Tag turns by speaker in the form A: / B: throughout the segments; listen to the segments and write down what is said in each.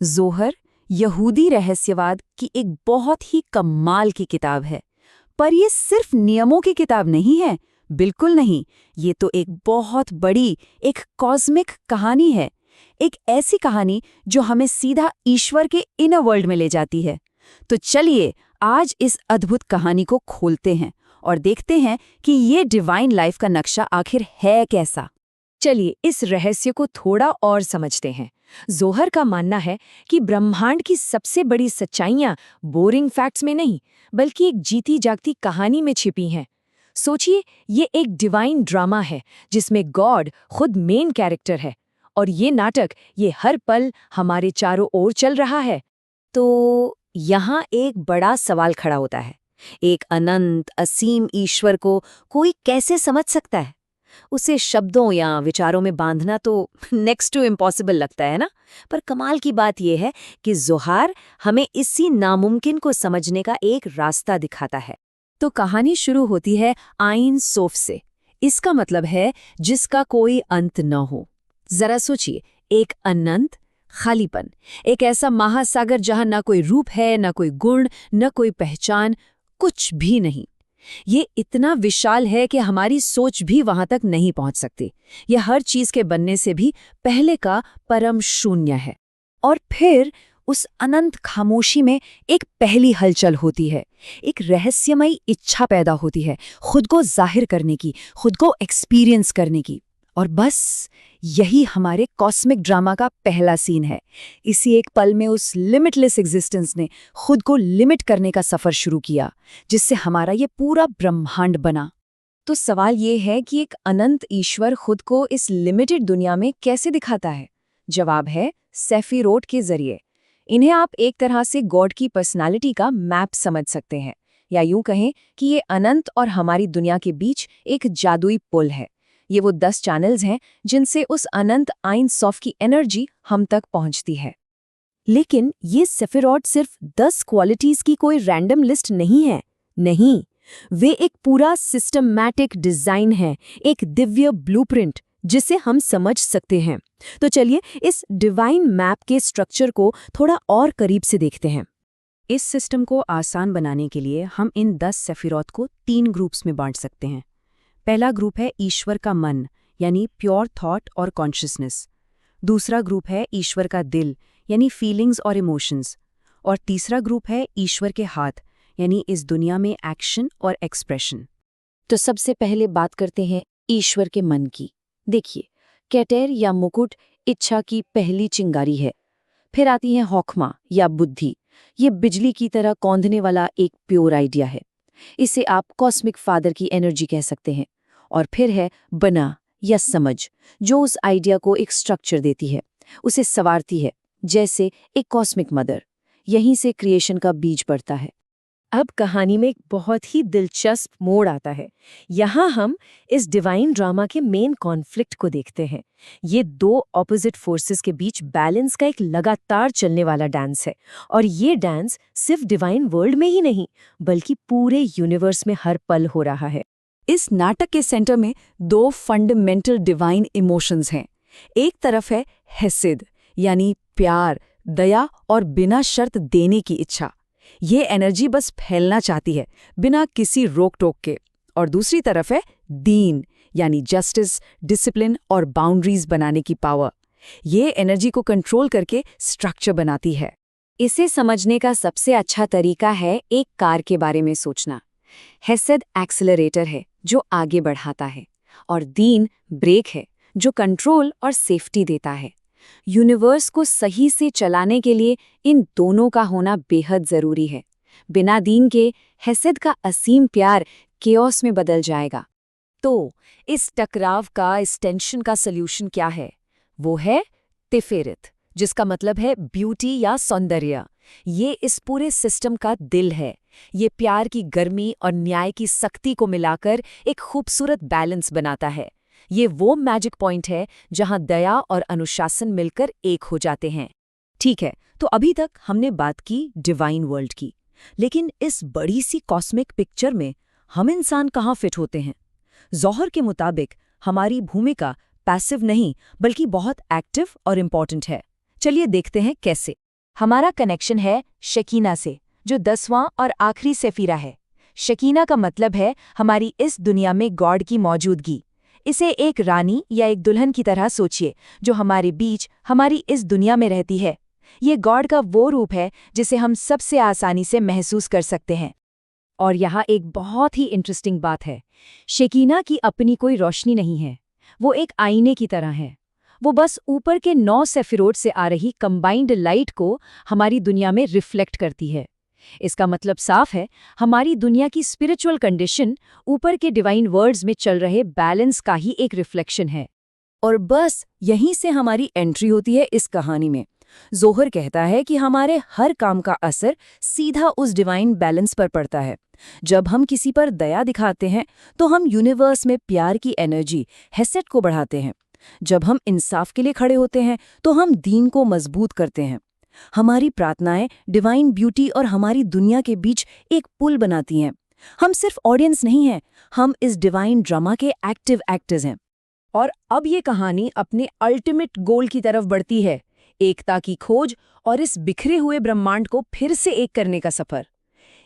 A: ज़ोहर यहूदी रहस्यवाद की एक बहुत ही कमाल की किताब है। पर ये सिर्फ नियमों की किताब नहीं है, बिल्कुल नहीं। ये तो एक बहुत बड़ी, एक कॉस्मिक कहानी है। एक ऐसी कहानी जो हमें सीधा ईश्वर के इनर वर्ल्ड में ले जाती है। तो चलिए आज इस अद्भुत कहानी को खोलते हैं और देखते हैं कि ये डिवाइन लाइफ का नक्शा आखिर है कैसा।
B: चलिए इस रहस्य को थोड़ा और समझते हैं। ज़ोहर का मानना है कि ब्रह्मांड की सबसे बड़ी सच्चाइयां बोरिंग फैक्ट्स में नहीं, बल्कि एक जीती जागती कहानी में छिपी हैं। सोचिए, ये एक डिवाइन ड्रामा है जिसमें गॉड खुद मेन कैरेक्टर है, और ये नाटक ये हर पल हमारे चारों ओर चल रहा है।
A: तो यहाँ एक बड़ा सवाल खड़ा होता है, एक अनंत असीम ईश्वर को कोई कैसे समझ सकता है? उसे शब्दों या विचारों में बांधना तो नेक्स्ट टू इम्पॉसिबल लगता है ना। पर कमाल की बात यह है कि ज़ोहर हमें इसी नामुमकिन को समझने का एक रास्ता दिखाता है। तो कहानी शुरू होती है आइन सोफ से। इसका मतलब है जिसका कोई अंत न हो। जरा सोचिए, एक अनंत खालीपन, एक ऐसा महासागर जहां ना कोई रूप है, ना कोई गुण, न कोई पहचान, कुछ भी नहीं। ये इतना विशाल है कि हमारी सोच भी वहां तक नहीं पहुंच सकती। यह हर चीज के बनने से भी पहले का परम शून्य है। और फिर उस अनंत खामोशी में एक पहली हलचल होती है, एक रहस्यमयी इच्छा पैदा होती है, खुद को जाहिर करने की, खुद को एक्सपीरियंस करने की। और बस यही हमारे कॉस्मिक ड्रामा का पहला सीन है। इसी एक पल में उस लिमिटलेस एग्जिस्टेंस ने खुद को लिमिट करने का सफर शुरू किया, जिससे हमारा ये पूरा ब्रह्मांड बना।
B: तो सवाल ये है कि एक अनंत ईश्वर खुद को इस लिमिटेड दुनिया में कैसे दिखाता है? जवाब है सेफिरोट के जरिए। इन्हें आप एक तरह से गॉड की पर्सनालिटी का मैप समझ सकते हैं, या यूं कहें कि ये अनंत और हमारी दुनिया के बीच एक जादुई पुल है। ये वो 10 चैनल्स हैं जिनसे उस अनंत आइन सॉफ की एनर्जी हम तक पहुंचती है।
A: लेकिन ये सेफिरोट सिर्फ 10 क्वालिटीज की कोई रैंडम लिस्ट नहीं है। नहीं, वे एक पूरा सिस्टमैटिक डिजाइन है, एक दिव्य ब्लूप्रिंट जिसे हम समझ सकते हैं। तो चलिए इस डिवाइन मैप के स्ट्रक्चर को थोड़ा और करीब से देखते हैं। इस सिस्टम को आसान बनाने के लिए हम इन 10 सेफिरोट को 3 ग्रुप्स में बांट सकते हैं। पहला ग्रुप है ईश्वर का मन, यानी प्योर थॉट और कॉन्शियसनेस। दूसरा ग्रुप है ईश्वर का दिल, यानी फीलिंग्स और इमोशंस। और तीसरा ग्रुप है ईश्वर के हाथ, यानी इस दुनिया में एक्शन और एक्सप्रेशन।
B: तो सबसे पहले बात करते हैं ईश्वर के मन की। देखिए, कैटेर या मुकुट इच्छा की पहली चिंगारी है। फिर आती है हौखमा या बुद्धि। ये बिजली की तरह कौंधने वाला एक प्योर आइडिया है। इसे आप कॉस्मिक फादर की एनर्जी कह सकते हैं। और फिर है बना या समझ, जो उस आइडिया को एक स्ट्रक्चर देती है, उसे संवारती है, जैसे एक कॉस्मिक मदर। यहीं से क्रिएशन का बीज पड़ता है। अब कहानी में एक बहुत ही दिलचस्प मोड़ आता है। यहाँ हम इस डिवाइन ड्रामा के मेन कॉन्फ्लिक्ट को देखते हैं। ये 2 ऑपोजिट फोर्सेस के बीच बैलेंस का एक लगातार चलने वाला डांस है। और ये डांस सिर्फ डिवाइन वर्ल्ड में ही नहीं, बल्कि पूरे यूनिवर्स में हर पल हो रहा है।
A: इस नाटक के सेंटर में 2 फंडामेंटल डिवाइन इमोशंस हैं। एक तरफ है हेसेद, यानी प्यार, दया और बिना शर्त देने की इच्छा। ये एनर्जी बस फैलना चाहती है, बिना किसी रोक टोक के। और दूसरी तरफ है दीन, यानी जस्टिस, डिसिप्लिन और बाउंड्रीज बनाने की पावर। ये एनर्जी को कंट्रोल करके स्ट्रक्चर बनाती है।
B: इसे समझने का सबसे अच्छा तरीका है एक कार के बारे में सोचना। हेसेद एक्सेलरेटर है जो आगे बढ़ाता है, और दीन ब्रेक है जो कंट्रोल और सेफ्टी देता है। यूनिवर्स को सही से चलाने के लिए इन दोनों का होना बेहद जरूरी है। बिना दीन के हेसेद का असीम प्यार केओस में बदल जाएगा।
A: तो इस टकराव का, इस टेंशन का सल्यूशन क्या है? वो है तिफेरित, जिसका मतलब है ब्यूटी या सौंदर्य। ये इस पूरे सिस्टम का दिल है। ये प्यार की गर्मी और न्याय की सख्ती को मिलाकर एक खूबसूरत बैलेंस बनाता है। ये वो मैजिक पॉइंट है जहां दया और अनुशासन मिलकर एक हो जाते हैं। ठीक है, तो अभी तक हमने बात की डिवाइन वर्ल्ड की, लेकिन इस बड़ी सी कॉस्मिक पिक्चर में हम इंसान कहाँ फिट होते हैं? ज़ोहर के मुताबिक हमारी भूमिका पैसिव नहीं, बल्कि बहुत एक्टिव और इम्पॉर्टेंट है। चलिए देखते हैं कैसे।
B: हमारा कनेक्शन है शकीना से, जो 10वां और आखिरी सेफीरा है। शकीना का मतलब है हमारी इस दुनिया में गॉड की मौजूदगी। इसे एक रानी या एक दुल्हन की तरह सोचिए, जो हमारे बीच, हमारी इस दुनिया में रहती है। ये गॉड का वो रूप है जिसे हम सबसे आसानी से महसूस कर सकते हैं।
A: और यहाँ एक बहुत ही इंटरेस्टिंग बात है, शकीना की अपनी कोई रोशनी नहीं है, वो एक आईने की तरह है। वो बस ऊपर के 9 सेफिरोट से आ रही कंबाइंड लाइट को हमारी दुनिया में रिफ्लेक्ट करती है। इसका मतलब साफ है, हमारी दुनिया की स्पिरिचुअल कंडीशन ऊपर के डिवाइन वर्ड्स में चल रहे बैलेंस का ही एक रिफ्लेक्शन है। और बस यहीं से हमारी एंट्री होती है इस कहानी में। जोहर कहता है कि हमारे हर काम का असर सीधा उस डिवाइन बैलेंस पर पड़ता है। जब हम किसी पर दया दिखाते हैं तो हम यूनिवर्स में प्यार की एनर्जी हेसेट को बढ़ाते हैं। जब हम इंसाफ के लिए खड़े होते हैं तो हम दीन को मजबूत करते हैं। हमारी प्रार्थनाएं डिवाइन ब्यूटी और हमारी दुनिया के बीच एक पुल बनाती हैं। हम सिर्फ ऑडियंस नहीं हैं, हम इस डिवाइन ड्रामा के एक्टिव एक्टर्स हैं। और अब ये कहानी अपने अल्टीमेट गोल की तरफ बढ़ती है, एकता की खोज और इस बिखरे हुए ब्रह्मांड को फिर से एक करने का सफर।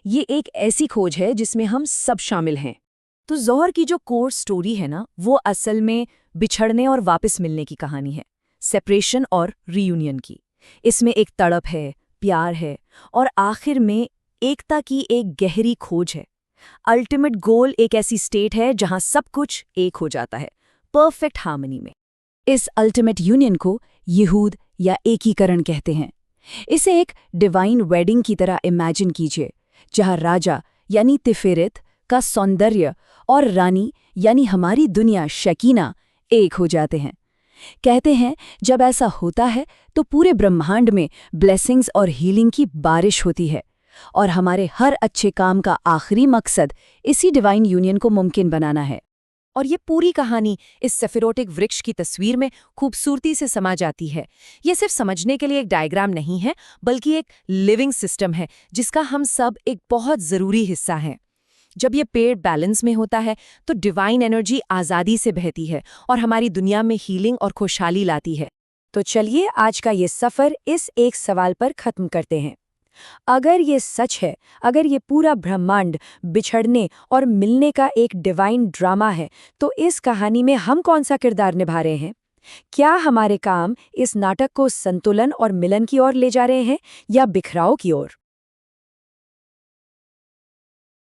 A: ये एक ऐसी खोज है जिसमें हम सब शामिल हैं। तो ज़ोहर की जो कोर स्टोरी है ना, वो असल में बिछड़ने और वापस मिलने की कहानी है, सेपरेशन और रीयूनियन की। इसमें एक तड़प है, प्यार है और आखिर में एकता की एक गहरी खोज है। अल्टीमेट गोल एक ऐसी स्टेट है जहां सब कुछ एक हो जाता है, परफेक्ट हार्मनी में। इस अल्टीमेट यूनियन को यहूद या एकीकरण कहते हैं। इसे एक डिवाइन वेडिंग की तरह इमेजिन कीजिए, जहां राजा यानी तिफेरित का सौंदर्य और रानी यानी हमारी दुनिया शकीना एक हो जाते हैं। कहते हैं जब ऐसा होता है तो पूरे ब्रह्मांड में ब्लेसिंग्स और हीलिंग की बारिश होती है, और हमारे हर अच्छे काम का आखिरी मकसद इसी डिवाइन यूनियन को मुमकिन बनाना है। और ये पूरी कहानी इस सेफिरोटिक वृक्ष की तस्वीर में खूबसूरती से समा जाती है। ये सिर्फ समझने के लिए एक डायग्राम नहीं है, बल्कि एक लिविंग सिस्टम है जिसका हम सब एक बहुत ज़रूरी हिस्सा हैं। जब ये पेड़ बैलेंस में होता है तो डिवाइन एनर्जी आज़ादी से बहती है और हमारी दुनिया में हीलिंग और खुशहाली लाती है। तो चलिए आज का ये सफ़र इस एक सवाल पर ख़त्म करते हैं। अगर ये सच है, अगर ये पूरा ब्रह्मांड बिछड़ने और मिलने का एक डिवाइन ड्रामा है, तो इस कहानी में हम कौन सा किरदार निभा रहे हैं? क्या हमारे काम इस नाटक को संतुलन और मिलन की ओर ले जा रहे हैं या बिखराव की ओर?